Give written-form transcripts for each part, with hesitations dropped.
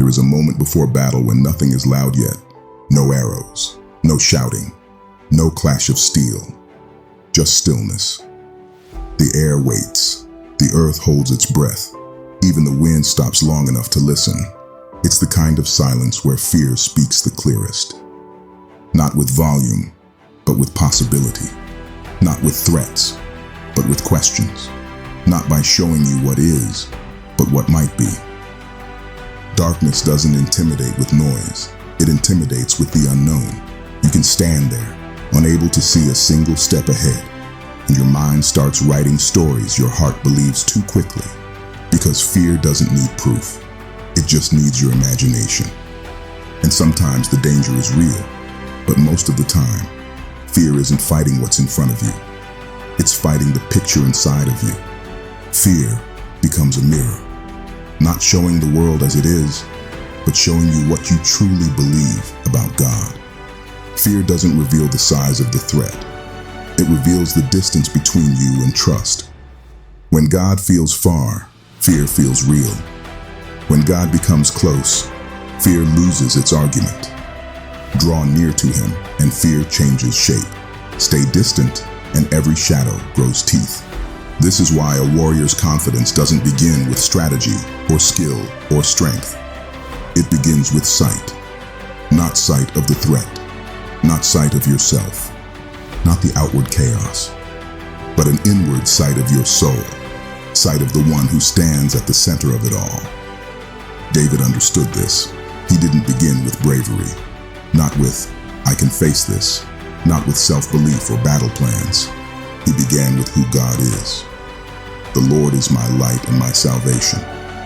There is a moment before battle when nothing is loud yet. No arrows, no shouting, no clash of steel, just stillness. The air waits, the earth holds its breath, even the wind stops long enough to listen. It's the kind of silence where fear speaks the clearest. Not with volume, but with possibility. Not with threats, but with questions. Not by showing you what is, but what might be. Darkness doesn't intimidate with noise. It intimidates with the unknown. You can stand there, unable to see a single step ahead, and your mind starts writing stories your heart believes too quickly. Because fear doesn't need proof. It just needs your imagination. And sometimes the danger is real, but most of the time, fear isn't fighting what's in front of you. It's fighting the picture inside of you. Fear becomes a mirror, not showing the world as it is, but showing you what you truly believe about God. Fear doesn't reveal the size of the threat. It reveals the distance between you and trust. When God feels far, fear feels real. When God becomes close, fear loses its argument. Draw near to him, and fear changes shape. Stay distant, and every shadow grows teeth. This is why a warrior's confidence doesn't begin with strategy, or skill, or strength. It begins with sight. Not sight of the threat, not sight of yourself, not the outward chaos, but an inward sight of your soul, sight of the one who stands at the center of it all. David understood this. He didn't begin with bravery, not with, "I can face this," not with self-belief or battle plans. He began with who God is. The Lord is my light and my salvation.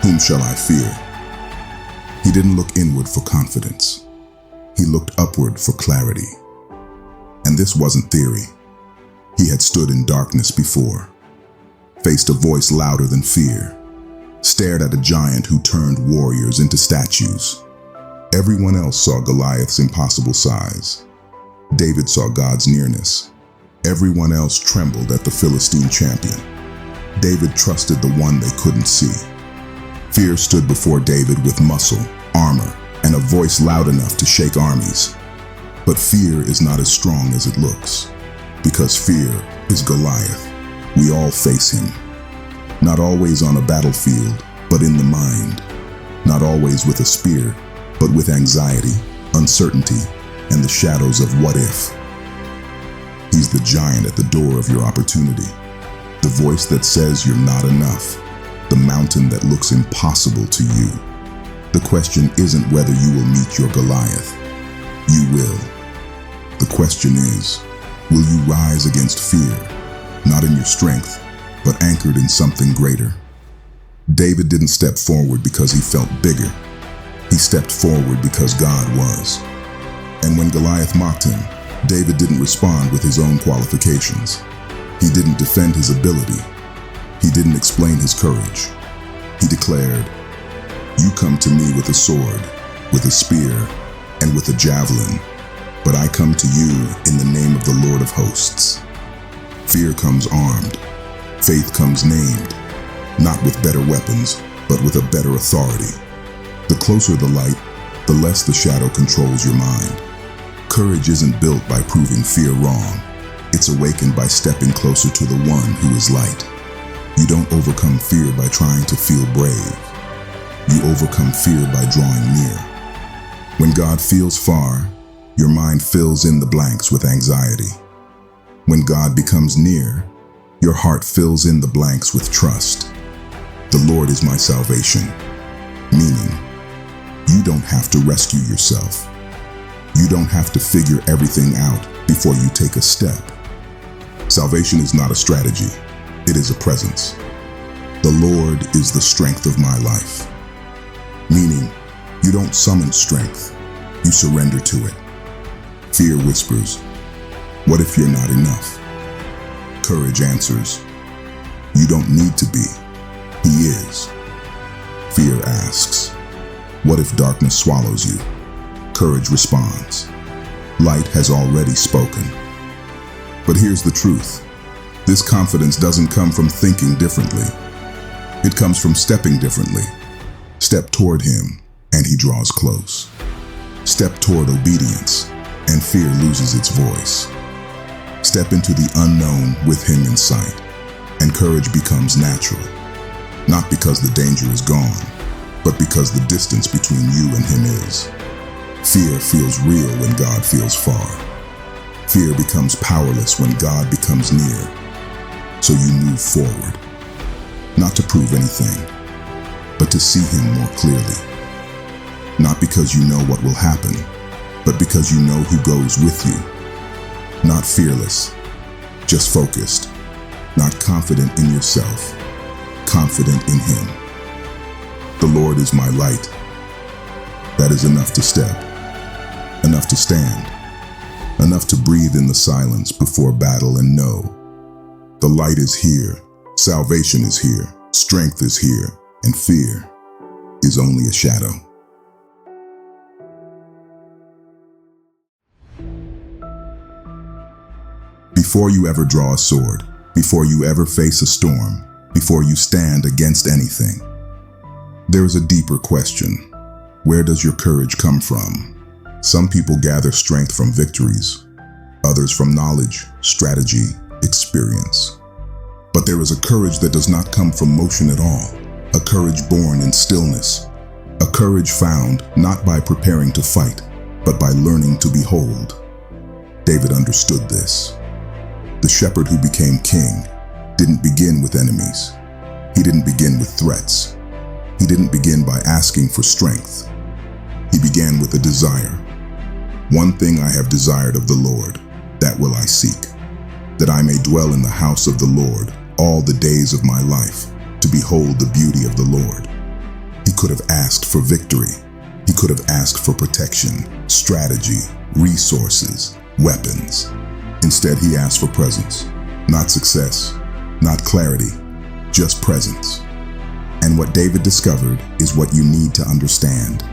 Whom shall I fear? He didn't look inward for confidence. He looked upward for clarity. And this wasn't theory. He had stood in darkness before, faced a voice louder than fear, stared at a giant who turned warriors into statues. Everyone else saw Goliath's impossible size. David saw God's nearness. Everyone else trembled at the Philistine champion. David trusted the one they couldn't see. Fear stood before David with muscle, armor, and a voice loud enough to shake armies. But fear is not as strong as it looks, because fear is Goliath. We all face him. Not always on a battlefield, but in the mind. Not always with a spear, but with anxiety, uncertainty, and the shadows of what if. He's the giant at the door of your opportunity. The voice that says you're not enough. The mountain that looks impossible to you. The question isn't whether you will meet your Goliath. You will. The question is, will you rise against fear, not in your strength, but anchored in something greater? David didn't step forward because he felt bigger. He stepped forward because God was. And when Goliath mocked him, David didn't respond with his own qualifications. He didn't defend his ability. He didn't explain his courage. He declared, "You come to me with a sword, with a spear, and with a javelin, but I come to you in the name of the Lord of hosts." Fear comes armed. Faith comes named, not with better weapons, but with a better authority. The closer the light, the less the shadow controls your mind. Courage isn't built by proving fear wrong. It's awakened by stepping closer to the one who is light. You don't overcome fear by trying to feel brave. You overcome fear by drawing near. When God feels far, your mind fills in the blanks with anxiety. When God becomes near, your heart fills in the blanks with trust. The Lord is my salvation, meaning you don't have to rescue yourself. You don't have to figure everything out before you take a step. Salvation is not a strategy, it is a presence. The Lord is the strength of my life. Meaning, you don't summon strength, you surrender to it. Fear whispers, "What if you're not enough?" Courage answers, "You don't need to be, He is." Fear asks, "What if darkness swallows you?" Courage responds, "Light has already spoken." But here's the truth. This confidence doesn't come from thinking differently. It comes from stepping differently. Step toward Him, and he draws close. Step toward obedience, and fear loses its voice. Step into the unknown with him in sight, and courage becomes natural. Not because the danger is gone, but because the distance between you and him is. Fear feels real when God feels far. Fear becomes powerless when God becomes near. So you move forward, not to prove anything, but to see him more clearly. Not because you know what will happen, but because you know who goes with you. Not fearless, just focused. Not confident in yourself, confident in him. The Lord is my light. That is enough to step, enough to stand, enough to breathe in the silence before battle and know. The light is here, salvation is here, strength is here, and fear is only a shadow. Before you ever draw a sword, before you ever face a storm, before you stand against anything, there is a deeper question. Where does your courage come from? Some people gather strength from victories, others from knowledge, strategy, experience. But there is a courage that does not come from motion at all, a courage born in stillness, a courage found not by preparing to fight, but by learning to behold. David understood this. The shepherd who became king didn't begin with enemies. He didn't begin with threats. He didn't begin by asking for strength. He began with a desire. One thing I have desired of the Lord, that will I seek, that I may dwell in the house of the Lord all the days of my life, to behold the beauty of the Lord. He could have asked for victory. He could have asked for protection, strategy, resources, weapons. Instead, he asked for presence, not success, not clarity, just presence. And what David discovered is what you need to understand.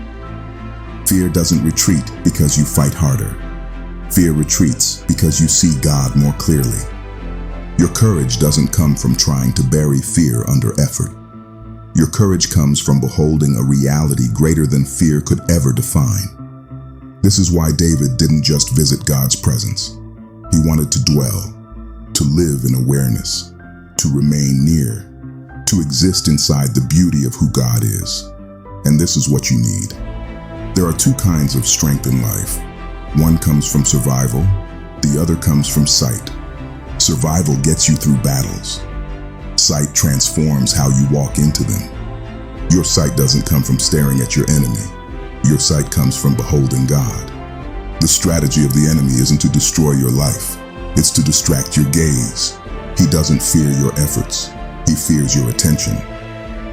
Fear doesn't retreat because you fight harder. Fear retreats because you see God more clearly. Your courage doesn't come from trying to bury fear under effort. Your courage comes from beholding a reality greater than fear could ever define. This is why David didn't just visit God's presence. He wanted to dwell, to live in awareness, to remain near, to exist inside the beauty of who God is. And this is what you need. There are two kinds of strength in life. One comes from survival, the other comes from sight. Survival gets you through battles. Sight transforms how you walk into them. Your sight doesn't come from staring at your enemy. Your sight comes from beholding God. The strategy of the enemy isn't to destroy your life. It's to distract your gaze. He doesn't fear your efforts. He fears your attention.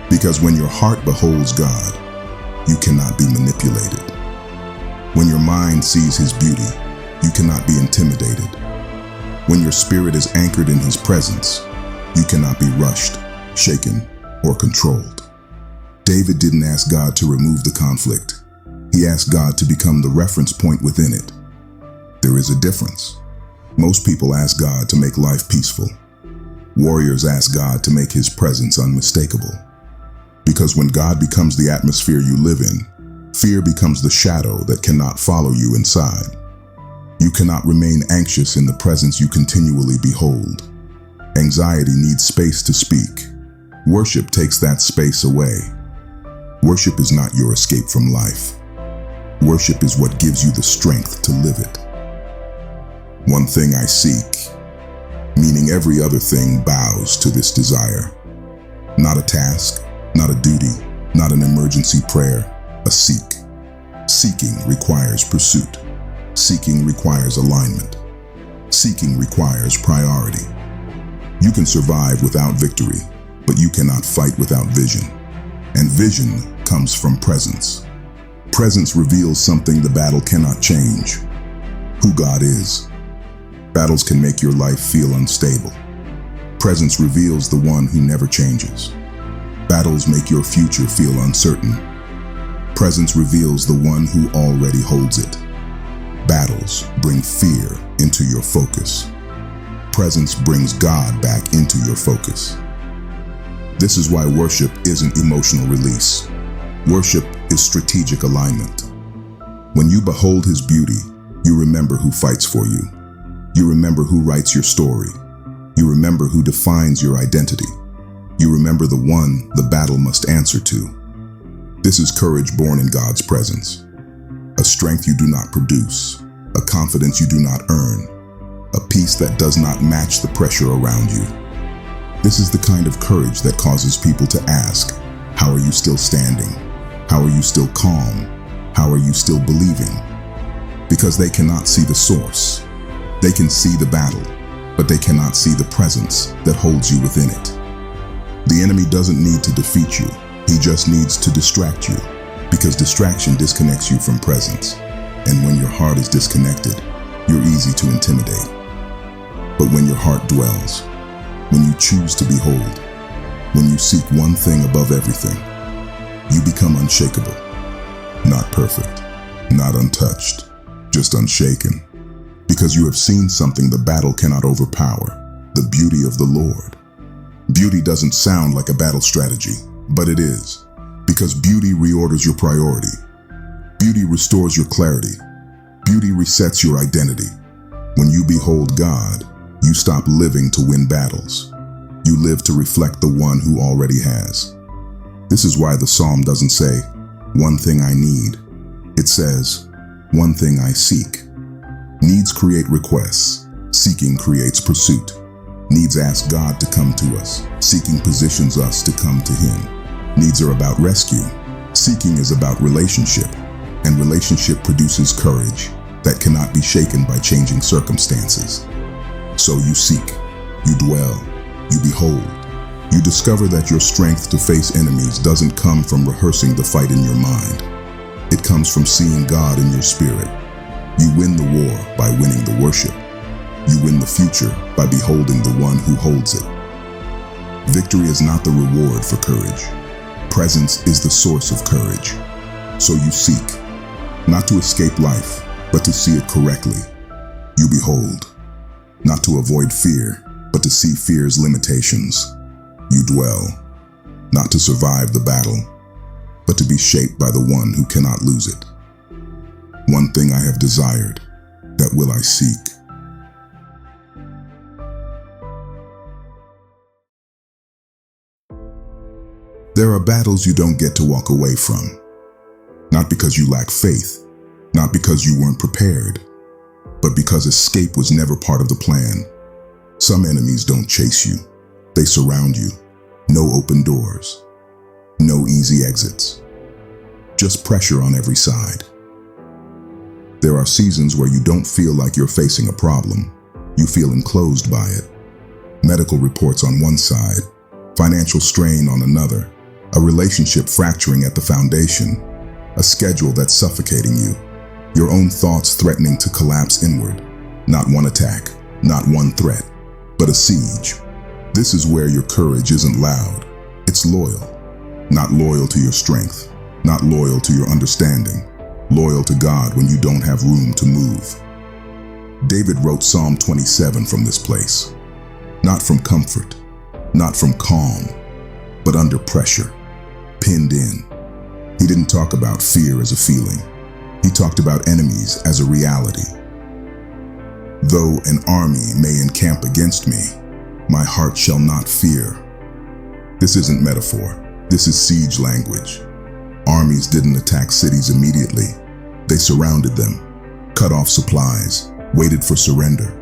Because when your heart beholds God, you cannot be manipulated. When your mind sees his beauty, you cannot be intimidated. When your spirit is anchored in his presence, you cannot be rushed, shaken, or controlled. David didn't ask God to remove the conflict. He asked God to become the reference point within it. There is a difference. Most people ask God to make life peaceful. Warriors ask God to make his presence unmistakable. Because when God becomes the atmosphere you live in, fear becomes the shadow that cannot follow you inside. You cannot remain anxious in the presence you continually behold. Anxiety needs space to speak. Worship takes that space away. Worship is not your escape from life. Worship is what gives you the strength to live it. One thing I seek, meaning every other thing bows to this desire. Not a task, not a duty, not an emergency prayer, a seek. Seeking requires pursuit. Seeking requires alignment. Seeking requires priority. You can survive without victory, but you cannot fight without vision. And vision comes from presence. Presence reveals something the battle cannot change: who God is. Battles can make your life feel unstable. Presence reveals the one who never changes. Battles make your future feel uncertain. Presence reveals the one who already holds it. Battles bring fear into your focus. Presence brings God back into your focus. This is why worship isn't emotional release. Worship is strategic alignment. When you behold his beauty, you remember who fights for you. You remember who writes your story. You remember who defines your identity. You remember the one the battle must answer to. This is courage born in God's presence. A strength you do not produce, a confidence you do not earn, a peace that does not match the pressure around you. This is the kind of courage that causes people to ask, how are you still standing? How are you still calm? How are you still believing? Because they cannot see the source. They can see the battle, but they cannot see the presence that holds you within it. The enemy doesn't need to defeat you. He just needs to distract you, because distraction disconnects you from presence. And when your heart is disconnected, you're easy to intimidate. But when your heart dwells, when you choose to behold, when you seek one thing above everything, you become unshakable. Not perfect, not untouched, just unshaken. Because you have seen something the battle cannot overpower, the beauty of the Lord. Beauty doesn't sound like a battle strategy, but it is. Because beauty reorders your priority. Beauty restores your clarity. Beauty resets your identity. When you behold God, you stop living to win battles. You live to reflect the one who already has. This is why the psalm doesn't say, one thing I need. It says, one thing I seek. Needs create requests. Seeking creates pursuit. Needs ask God to come to us. Seeking positions us to come to him. Needs are about rescue. Seeking is about relationship. And relationship produces courage that cannot be shaken by changing circumstances. So you seek, you dwell, you behold. You discover that your strength to face enemies doesn't come from rehearsing the fight in your mind. It comes from seeing God in your spirit. You win the war by winning the worship. You win the future by beholding the one who holds it. Victory is not the reward for courage. Presence is the source of courage. So you seek, not to escape life, but to see it correctly. You behold, not to avoid fear, but to see fear's limitations. You dwell, not to survive the battle, but to be shaped by the one who cannot lose it. One thing I have desired, that will I seek. There are battles you don't get to walk away from. Not because you lack faith, not because you weren't prepared, but because escape was never part of the plan. Some enemies don't chase you. They surround you. No open doors. No easy exits. Just pressure on every side. There are seasons where you don't feel like you're facing a problem. You feel enclosed by it. Medical reports on one side, financial strain on another, a relationship fracturing at the foundation, a schedule that's suffocating you, your own thoughts threatening to collapse inward. Not one attack, not one threat, but a siege. This is where your courage isn't loud. It's loyal. Not loyal to your strength, not loyal to your understanding, loyal to God when you don't have room to move. David wrote Psalm 27 from this place. Not from comfort, not from calm, but under pressure, pinned in. He didn't talk about fear as a feeling. He talked about enemies as a reality. Though an army may encamp against me, my heart shall not fear. This isn't metaphor. This is siege language. Armies didn't attack cities immediately. They surrounded them, cut off supplies, waited for surrender.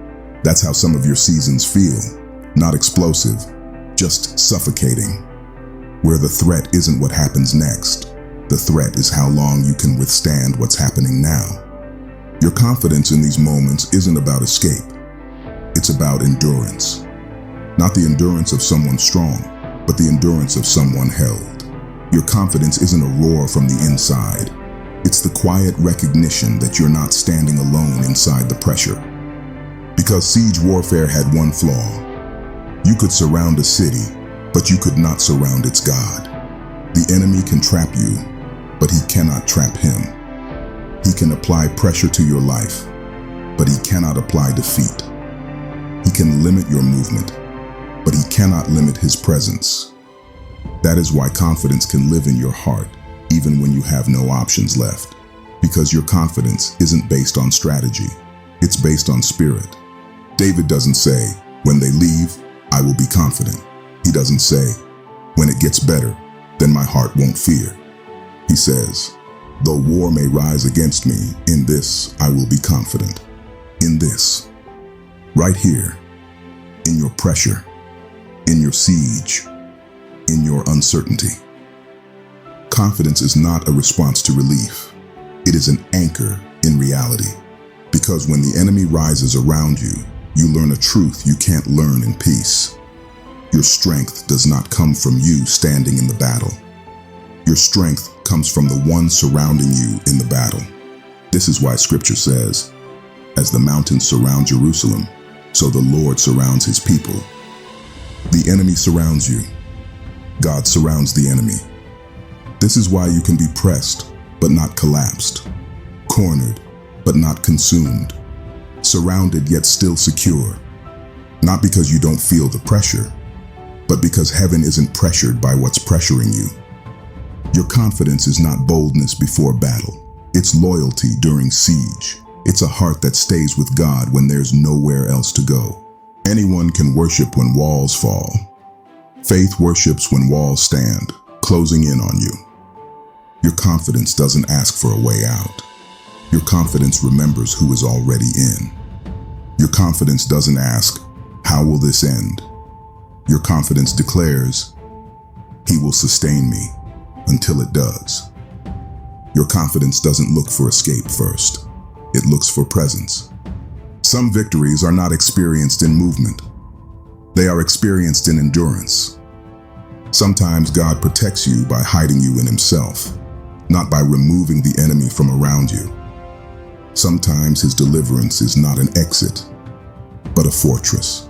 That's how some of your seasons feel. Not explosive, just suffocating. Where the threat isn't what happens next. The threat is how long you can withstand what's happening now. Your confidence in these moments isn't about escape. It's about endurance. Not the endurance of someone strong, but the endurance of someone held. Your confidence isn't a roar from the inside. It's the quiet recognition that you're not standing alone inside the pressure. Because siege warfare had one flaw. You could surround a city, but you could not surround its God. The enemy can trap you, but he cannot trap him. He can apply pressure to your life, but he cannot apply defeat. He can limit your movement, but he cannot limit his presence. That is why confidence can live in your heart, even when you have no options left. Because your confidence isn't based on strategy, it's based on spirit. David doesn't say, when they leave, I will be confident. He doesn't say, when it gets better, then my heart won't fear. He says, though war may rise against me, in this I will be confident. In this, right here, in your pressure, in your siege, in your uncertainty. Confidence is not a response to relief. It is an anchor in reality. Because when the enemy rises around you, you learn a truth you can't learn in peace. Your strength does not come from you standing in the battle. Your strength comes from the one surrounding you in the battle. This is why Scripture says, as the mountains surround Jerusalem, so the Lord surrounds his people. The enemy surrounds you. God surrounds the enemy. This is why you can be pressed, but not collapsed, cornered, but not consumed, surrounded yet still secure. Not because you don't feel the pressure, but because heaven isn't pressured by what's pressuring you. Your confidence is not boldness before battle. It's loyalty during siege. It's a heart that stays with God when there's nowhere else to go. Anyone can worship when walls fall. Faith worships when walls stand, closing in on you. Your confidence doesn't ask for a way out. Your confidence remembers who is already in. Your confidence doesn't ask, how will this end? Your confidence declares, he will sustain me until it does. Your confidence doesn't look for escape first. It looks for presence. Some victories are not experienced in movement. They are experienced in endurance. Sometimes God protects you by hiding you in himself, not by removing the enemy from around you. Sometimes his deliverance is not an exit, but a fortress.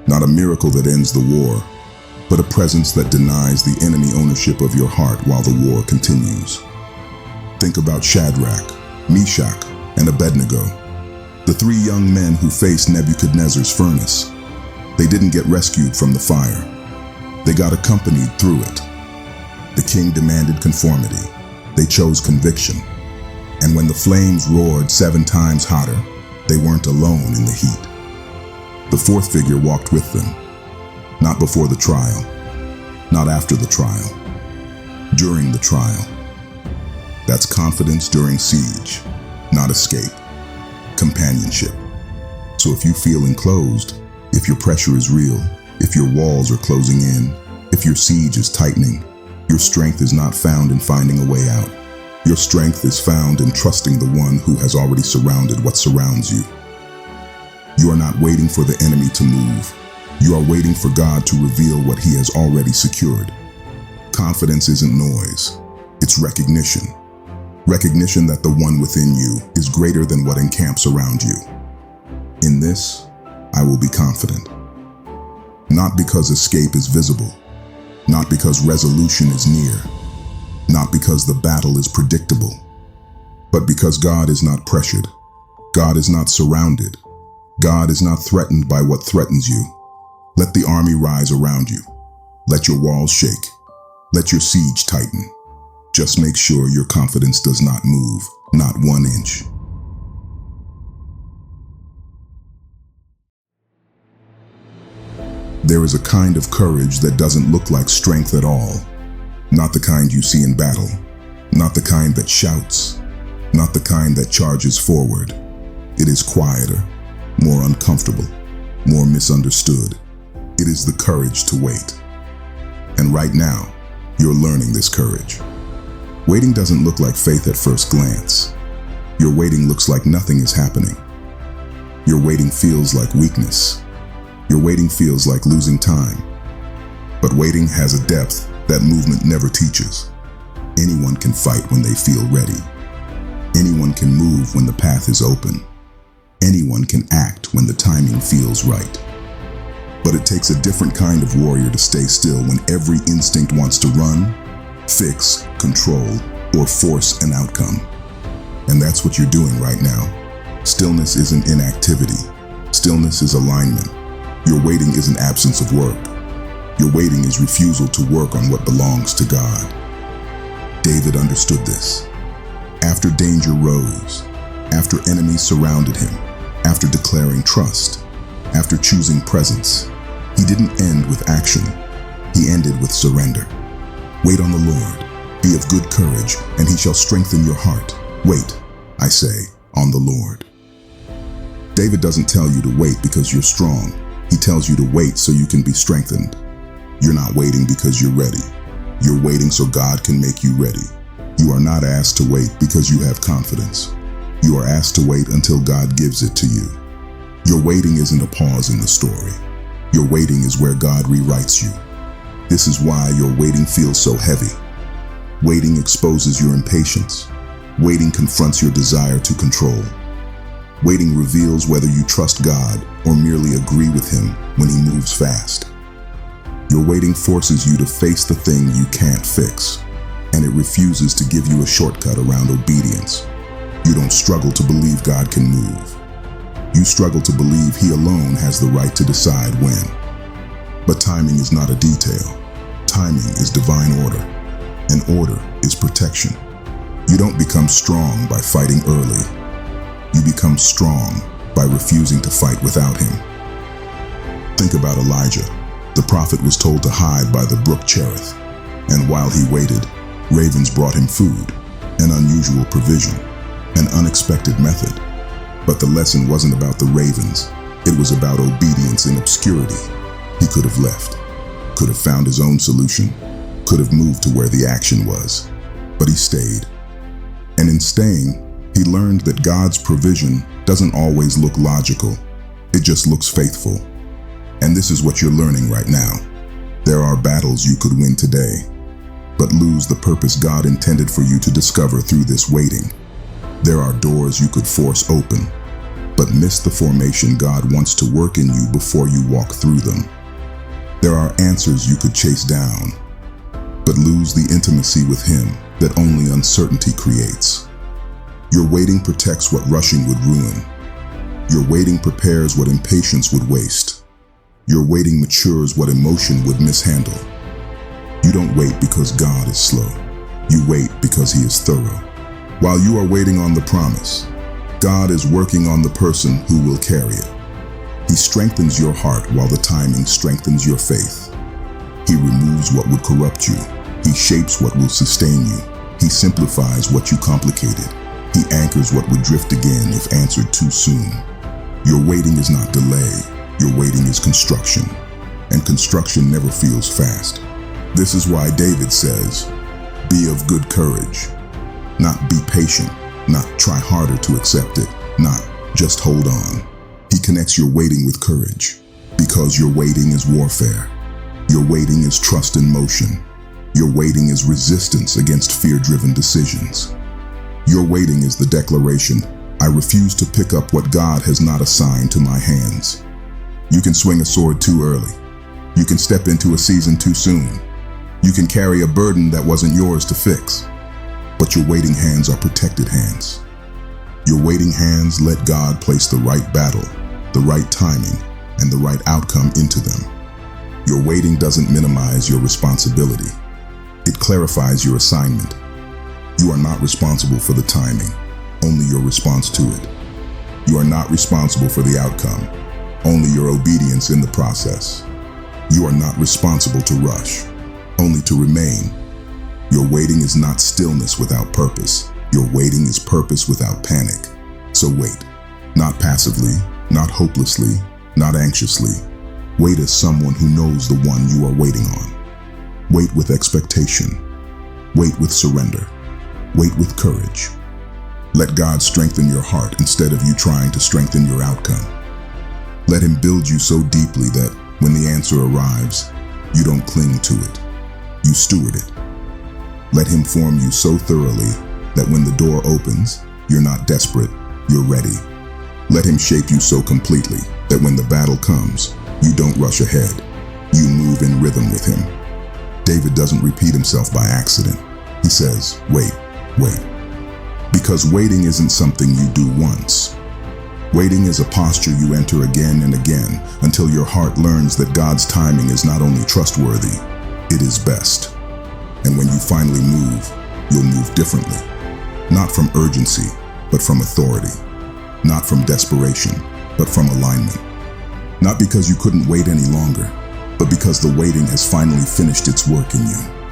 Not a miracle that ends the war, but a presence that denies the enemy ownership of your heart while the war continues. Think about Shadrach, Meshach, and Abednego, the three young men who faced Nebuchadnezzar's furnace. They didn't get rescued from the fire. They got accompanied through it. The king demanded conformity. They chose conviction. And when the flames roared 7 times hotter, they weren't alone in the heat. The fourth figure walked with them, not before the trial, not after the trial, during the trial. That's confidence during siege, not escape, companionship. So if you feel enclosed, if your pressure is real, if your walls are closing in, if your siege is tightening, your strength is not found in finding a way out. Your strength is found in trusting the one who has already surrounded what surrounds you. You are not waiting for the enemy to move. You are waiting for God to reveal what he has already secured. Confidence isn't noise, it's recognition. Recognition that the one within you is greater than what encamps around you. In this, I will be confident. Not because escape is visible, not because resolution is near, not because the battle is predictable, but because God is not pressured. God is not surrounded. God is not threatened by what threatens you. Let the army rise around you. Let your walls shake. Let your siege tighten. Just make sure your confidence does not move, not 1 inch. There is a kind of courage that doesn't look like strength at all. Not the kind you see in battle. Not the kind that shouts. Not the kind that charges forward. It is quieter, more uncomfortable, more misunderstood. It is the courage to wait. And right now, you're learning this courage. Waiting doesn't look like faith at first glance. Your waiting looks like nothing is happening. Your waiting feels like weakness. Your waiting feels like losing time. But waiting has a depth that movement never teaches. Anyone can fight when they feel ready. Anyone can move when the path is open. Anyone can act when the timing feels right. But it takes a different kind of warrior to stay still when every instinct wants to run, fix, control, or force an outcome. And that's what you're doing right now. Stillness isn't inactivity. Stillness is alignment. Your waiting isn't absence of work. Your waiting is refusal to work on what belongs to God. David David understood this. After danger rose, after enemies surrounded him, after declaring trust, after choosing presence, he didn't end with action. He ended with surrender. Wait on the Lord. Be of good courage, and he shall strengthen your heart. Wait, I say, on the Lord. David doesn't tell you to wait because you're strong. He tells you to wait so you can be strengthened. You're not waiting because you're ready. You're waiting so God can make you ready. You are not asked to wait because you have confidence. You are asked to wait until God gives it to you. Your waiting isn't a pause in the story. Your waiting is where God rewrites you. This is why your waiting feels so heavy. Waiting exposes your impatience. Waiting confronts your desire to control. Waiting reveals whether you trust God or merely agree with him when he moves fast. Your waiting forces you to face the thing you can't fix, and it refuses to give you a shortcut around obedience. You don't struggle to believe God can move. You struggle to believe he alone has the right to decide when. But timing is not a detail. Timing is divine order, and order is protection. You don't become strong by fighting early. You become strong by refusing to fight without him. Think about Elijah. The prophet was told to hide by the brook Cherith, and while he waited, ravens brought him food, an unusual provision, an unexpected method. But the lesson wasn't about the ravens. It was about obedience in obscurity. He could have left, could have found his own solution, could have moved to where the action was, but he stayed. And in staying, he learned that God's provision doesn't always look logical. It just looks faithful. And this is what you're learning right now. There are battles you could win today, but lose the purpose God intended for you to discover through this waiting. There are doors you could force open, but miss the formation God wants to work in you before you walk through them. There are answers you could chase down, but lose the intimacy with him that only uncertainty creates. Your waiting protects what rushing would ruin. Your waiting prepares what impatience would waste. Your waiting matures what emotion would mishandle. You don't wait because God is slow. You wait because he is thorough. While you are waiting on the promise, God is working on the person who will carry it. He strengthens your heart while the timing strengthens your faith. He removes what would corrupt you. He shapes what will sustain you. He simplifies what you complicated. He anchors what would drift again if answered too soon. Your waiting is not delay. Your waiting is construction. And construction never feels fast. This is why David says, be of good courage. Not be patient, not try harder to accept it, not just hold on. He connects your waiting with courage, because your waiting is warfare. Your waiting is trust in motion. Your waiting is resistance against fear-driven decisions. Your waiting is the declaration, I refuse to pick up what God has not assigned to my hands. You can swing a sword too early. You can step into a season too soon. You can carry a burden that wasn't yours to fix. But your waiting hands are protected hands. Your waiting hands let God place the right battle, the right timing, and the right outcome into them. Your waiting doesn't minimize your responsibility. It clarifies your assignment. You are not responsible for the timing, only your response to it. You are not responsible for the outcome, only your obedience in the process. You are not responsible to rush, only to remain. Your waiting is not stillness without purpose. Your waiting is purpose without panic. So wait, not passively, not hopelessly, not anxiously. Wait as someone who knows the one you are waiting on. Wait with expectation. Wait with surrender. Wait with courage. Let God strengthen your heart instead of you trying to strengthen your outcome. Let him build you so deeply that when the answer arrives, you don't cling to it. You steward it. Let him form you so thoroughly that when the door opens, you're not desperate, you're ready. Let him shape you so completely that when the battle comes, you don't rush ahead. You move in rhythm with him. David doesn't repeat himself by accident. He says, wait. Because waiting isn't something you do once. Waiting is a posture you enter again and again until your heart learns that God's timing is not only trustworthy, it is best. And when you finally move, you'll move differently. Not from urgency, but from authority. Not from desperation, but from alignment. Not because you couldn't wait any longer, but because the waiting has finally finished its work in you.